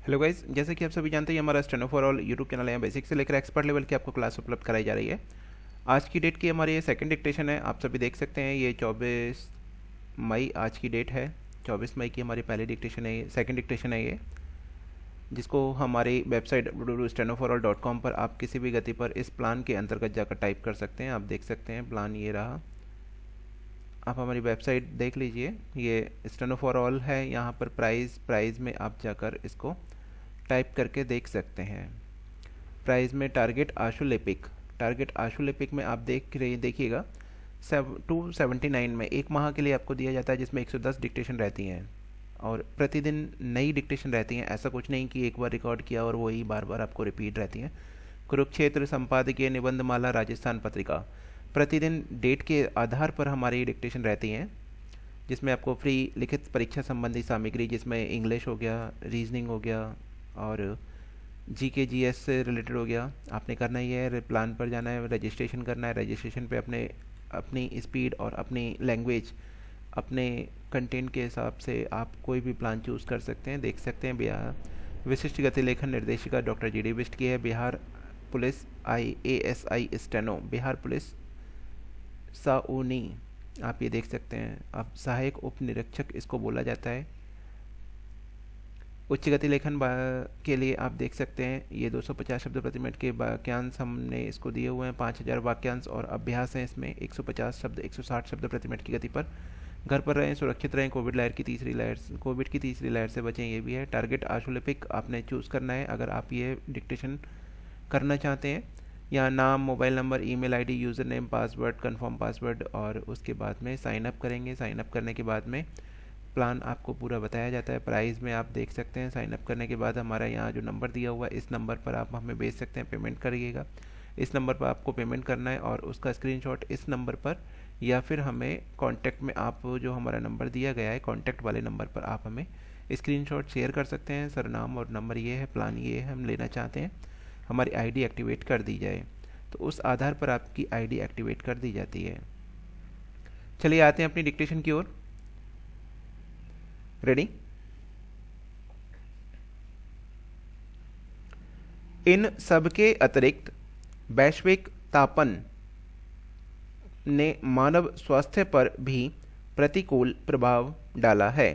Hello guys, जैसे कि आप सभी जानते हैं हमारा steno for all YouTube channel है। बेसिक से लेकर एक्सपर्ट लेवल की आपको क्लास उपलब्ध कराई जा रही है। आज की डेट की हमारी ये सेकंड डिक्टेशन है। आप सभी देख सकते हैं ये 24 मई आज की डेट है। 24 मई की हमारी पहली डिक्टेशन है, ये सेकंड डिक्टेशन है ये, जिसको हमारी वेबसाइट stenoforall.com पर आप किसी भी गति पर इस प्लान के अंतर्गत जाकर टाइप कर सकते हैं। आप देख सकते हैं प्लान ये रहा। आप हमारी वेबसाइट देख लीजिए, ये स्टेनो फॉर ऑल है। यहाँ पर प्राइस में आप जाकर इसको टाइप करके देख सकते हैं। प्राइस में टारगेट आशुलिपिक में आप देखिएगा 279 में एक माह के लिए आपको दिया जाता है, जिसमें 110 डिक्टेशन रहती हैं और प्रतिदिन नई डिक्टेशन रहती हैं। ऐसा कुछ नहीं कि एक बार रिकॉर्ड किया और वही बार बार आपको रिपीट रहती हैं। कुरुक्षेत्र संपादकीय निबंधमाला राजस्थान पत्रिका, प्रतिदिन डेट के आधार पर हमारी डिक्टेशन रहती हैं, जिसमें आपको फ्री लिखित परीक्षा संबंधी सामग्री, जिसमें इंग्लिश हो गया, रीजनिंग हो गया और जीके जीएस से रिलेटेड हो गया। आपने करना ही है, प्लान पर जाना है, रजिस्ट्रेशन करना है। रजिस्ट्रेशन पे अपनी स्पीड और अपनी लैंग्वेज, अपने कंटेंट के हिसाब से आप कोई भी प्लान चूज़ कर सकते हैं। देख सकते हैं बिहार विशिष्ट गति लेखन निर्देशिका डॉक्टर जी डी बिष्ट की है। Bihar police ASI steno, Bihar police साऊनी, आप ये देख सकते हैं। अब सहायक उप निरीक्षक इसको बोला जाता है। उच्च गति लेखन के लिए आप देख सकते हैं ये 250 शब्द प्रति मिनट के वाक्यांश हमने इसको दिए हुए हैं। 5000 वाक्यांश और अभ्यास हैं इसमें। 150 शब्द 160 शब्द प्रति मिनट की गति पर। घर पर रहें, सुरक्षित रहें, कोविड की तीसरी लहर से बचें, ये भी है। टारगेट आशुलिपिक आपने चूज़ करना है अगर आप ये डिक्टेशन करना चाहते हैं। यहाँ नाम, mobile number, email ID, user name, password, confirm password और उसके बाद में साइन अप करेंगे। साइन अप करने के बाद में प्लान आपको पूरा बताया जाता है। प्राइस में आप देख सकते हैं। साइन अप करने के बाद हमारा यहाँ जो नंबर दिया हुआ है, इस नंबर पर आप हमें भेज सकते हैं, पेमेंट करिएगा। इस नंबर पर आपको पेमेंट करना है और उसका स्क्रीनशॉट इस नंबर पर या फिर हमें कांटेक्ट में, आप जो हमारा नंबर दिया गया है कांटेक्ट वाले नंबर पर आप हमें स्क्रीनशॉट शेयर कर सकते हैं। सर नाम और नंबर ये है, प्लान ये है, हम लेना चाहते हैं, हमारी आईडी एक्टिवेट कर दी जाए। तो उस आधार पर आपकी आईडी एक्टिवेट कर दी जाती है। चलिए आते हैं अपनी डिक्टेशन की ओर। रेडी? इन सब के अतिरिक्त वैश्विक तापन ने मानव स्वास्थ्य पर भी प्रतिकूल प्रभाव डाला है।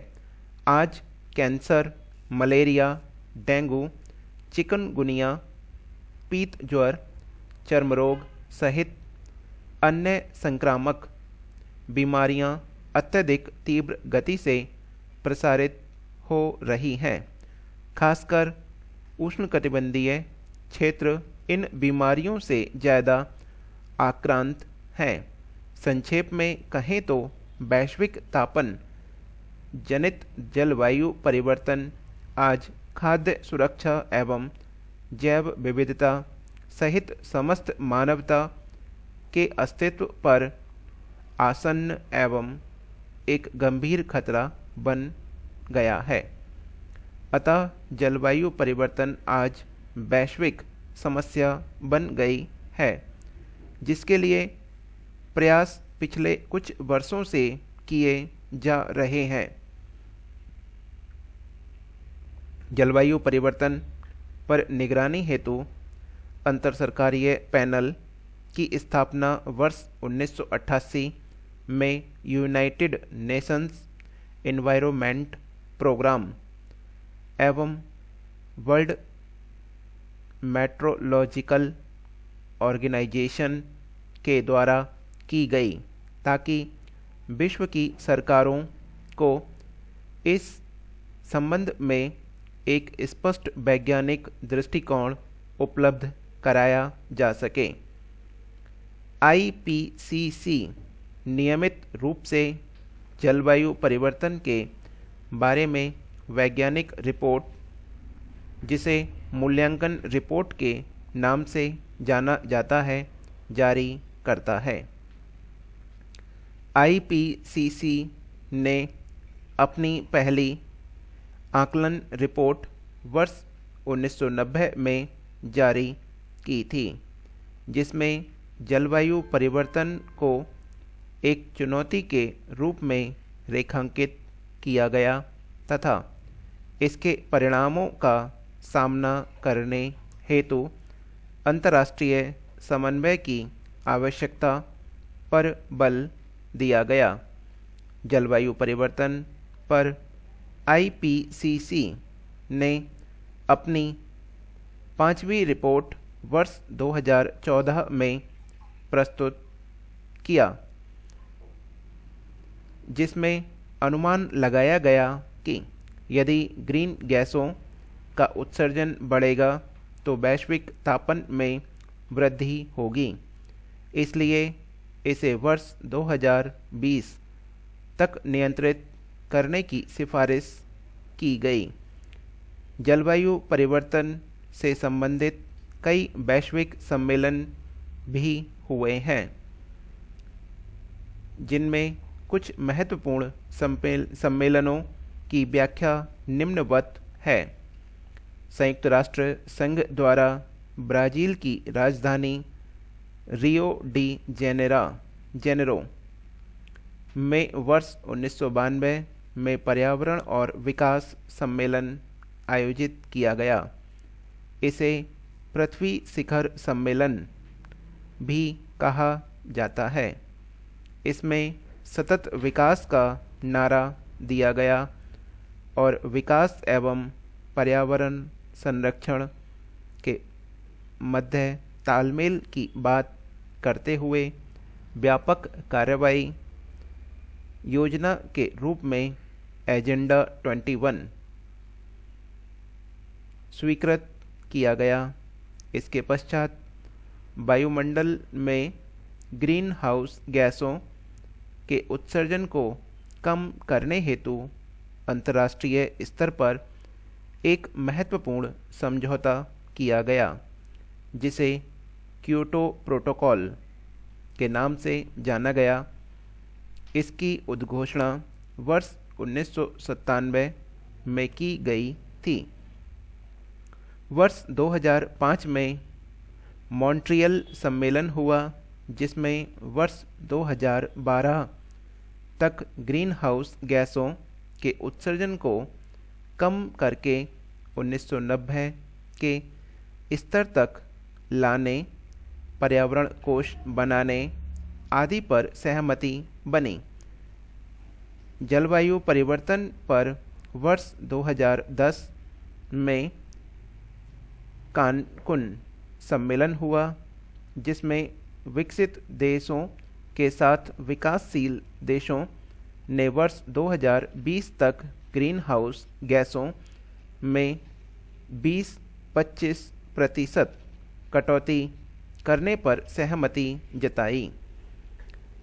आज कैंसर, मलेरिया, डेंगू, चिकनगुनिया, पीत ज्वर, चर्म रोग सहित अन्य संक्रामक बीमारियां अत्यधिक तीव्र गति से प्रसारित हो रही हैं। खासकर उष्णकटिबंधीय क्षेत्र इन बीमारियों से ज़्यादा आक्रांत हैं। संक्षेप में कहें तो वैश्विक तापन जनित जलवायु परिवर्तन आज खाद्य सुरक्षा एवं जैव विविधता सहित समस्त मानवता के अस्तित्व पर आसन्न एवं एक गंभीर खतरा बन गया है। अतः जलवायु परिवर्तन आज वैश्विक समस्या बन गई है, जिसके लिए प्रयास पिछले कुछ वर्षों से किए जा रहे हैं। जलवायु परिवर्तन पर निगरानी हेतु अंतरसरकारीय पैनल की स्थापना वर्ष 1988 में यूनाइटेड नेशंस एनवायरनमेंट प्रोग्राम एवं वर्ल्ड मेट्रोलॉजिकल ऑर्गेनाइजेशन के द्वारा की गई, ताकि विश्व की सरकारों को इस संबंध में एक स्पष्ट वैज्ञानिक दृष्टिकोण उपलब्ध कराया जा सके। IPCC नियमित रूप से जलवायु परिवर्तन के बारे में वैज्ञानिक रिपोर्ट, जिसे मूल्यांकन रिपोर्ट के नाम से जाना जाता है, जारी करता है। IPCC ने अपनी पहली आकलन रिपोर्ट वर्ष 1990 में जारी की थी, जिसमें जलवायु परिवर्तन को एक चुनौती के रूप में रेखांकित किया गया तथा इसके परिणामों का सामना करने हेतु अंतर्राष्ट्रीय समन्वय की आवश्यकता पर बल दिया गया। जलवायु परिवर्तन पर आईपीसीसी ने अपनी 5वीं रिपोर्ट वर्ष 2014 में प्रस्तुत किया, जिसमें अनुमान लगाया गया कि यदि ग्रीन गैसों का उत्सर्जन बढ़ेगा तो वैश्विक तापमान में वृद्धि होगी। इसलिए इसे वर्ष 2020 तक नियंत्रित करने की सिफारिश की गई। जलवायु परिवर्तन से संबंधित कई वैश्विक सम्मेलन भी हुए हैं, जिनमें कुछ महत्वपूर्ण सम्मेलनों की व्याख्या निम्नवत है। संयुक्त राष्ट्र संघ द्वारा ब्राज़ील की राजधानी रियो डी जेनेरो में वर्ष 1992 में पर्यावरण और विकास सम्मेलन आयोजित किया गया। इसे पृथ्वी शिखर सम्मेलन भी कहा जाता है। इसमें सतत विकास का नारा दिया गया और विकास एवं पर्यावरण संरक्षण के मध्य तालमेल की बात करते हुए व्यापक कार्रवाई योजना के रूप में एजेंडा 21 स्वीकृत किया गया। इसके पश्चात वायुमंडल में ग्रीन हाउस गैसों के उत्सर्जन को कम करने हेतु अंतर्राष्ट्रीय स्तर पर एक महत्वपूर्ण समझौता किया गया, जिसे क्योटो प्रोटोकॉल के नाम से जाना गया। इसकी उद्घोषणा वर्ष 1997 में की गई थी। वर्ष 2005 में मॉन्ट्रियल सम्मेलन हुआ, जिसमें वर्ष 2012 तक ग्रीन हाउस गैसों के उत्सर्जन को कम करके 1990 के स्तर तक लाने, पर्यावरण कोष बनाने आदि पर सहमति बनी। जलवायु परिवर्तन पर वर्ष 2010 में कानकुन सम्मेलन हुआ, जिसमें विकसित देशों के साथ विकासशील देशों ने वर्ष 2020 तक ग्रीन हाउस गैसों में 20-25% कटौती करने पर सहमति जताई।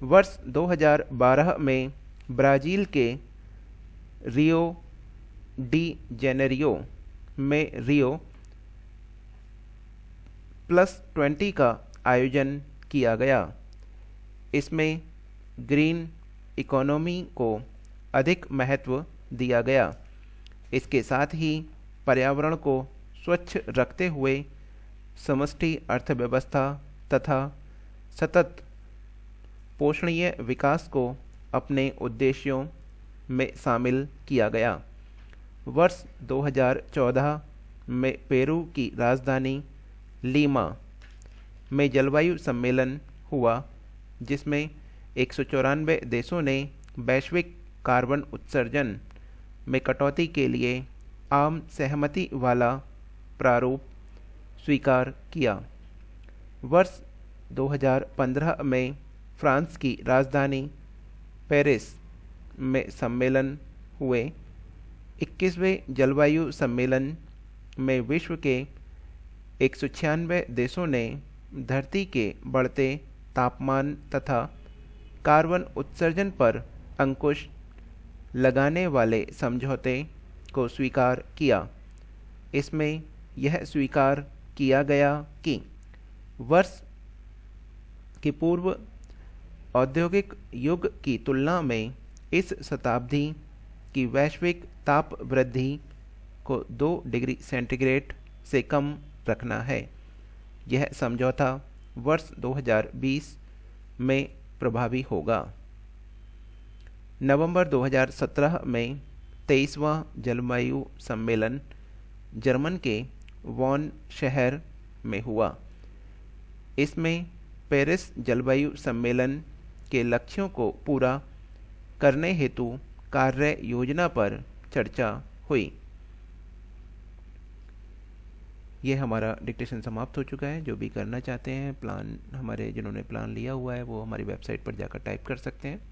वर्ष 2012 में ब्राज़ील के रियो डी जेनेरियो में रियो +20 का आयोजन किया गया। इसमें ग्रीन इकोनॉमी को अधिक महत्व दिया गया। इसके साथ ही पर्यावरण को स्वच्छ रखते हुए समष्टि अर्थव्यवस्था तथा सतत पोषणीय विकास को अपने उद्देश्यों में शामिल किया गया। वर्ष 2014 में पेरू की राजधानी लीमा में जलवायु सम्मेलन हुआ, जिसमें 194 देशों ने वैश्विक कार्बन उत्सर्जन में कटौती के लिए आम सहमति वाला प्रारूप स्वीकार किया। वर्ष 2015 में फ्रांस की राजधानी पेरिस में सम्मेलन हुए। 21वें जलवायु सम्मेलन में विश्व के 196 देशों ने धरती के बढ़ते तापमान तथा कार्बन उत्सर्जन पर अंकुश लगाने वाले समझौते को स्वीकार किया। इसमें यह स्वीकार किया गया कि वर्ष के पूर्व औद्योगिक युग की तुलना में इस शताब्दी की वैश्विक ताप वृद्धि को 2 डिग्री सेंटीग्रेड से कम रखना है। यह समझौता वर्ष 2020 में प्रभावी होगा। नवंबर 2017 में 23वां जलवायु सम्मेलन जर्मन के वॉन शहर में हुआ। इसमें पेरिस जलवायु सम्मेलन के लक्ष्यों को पूरा करने हेतु कार्य योजना पर चर्चा हुई। ये हमारा डिक्टेशन समाप्त हो चुका है। जो भी करना चाहते हैं प्लान, हमारे जिन्होंने प्लान लिया हुआ है वो हमारी वेबसाइट पर जाकर टाइप कर सकते हैं।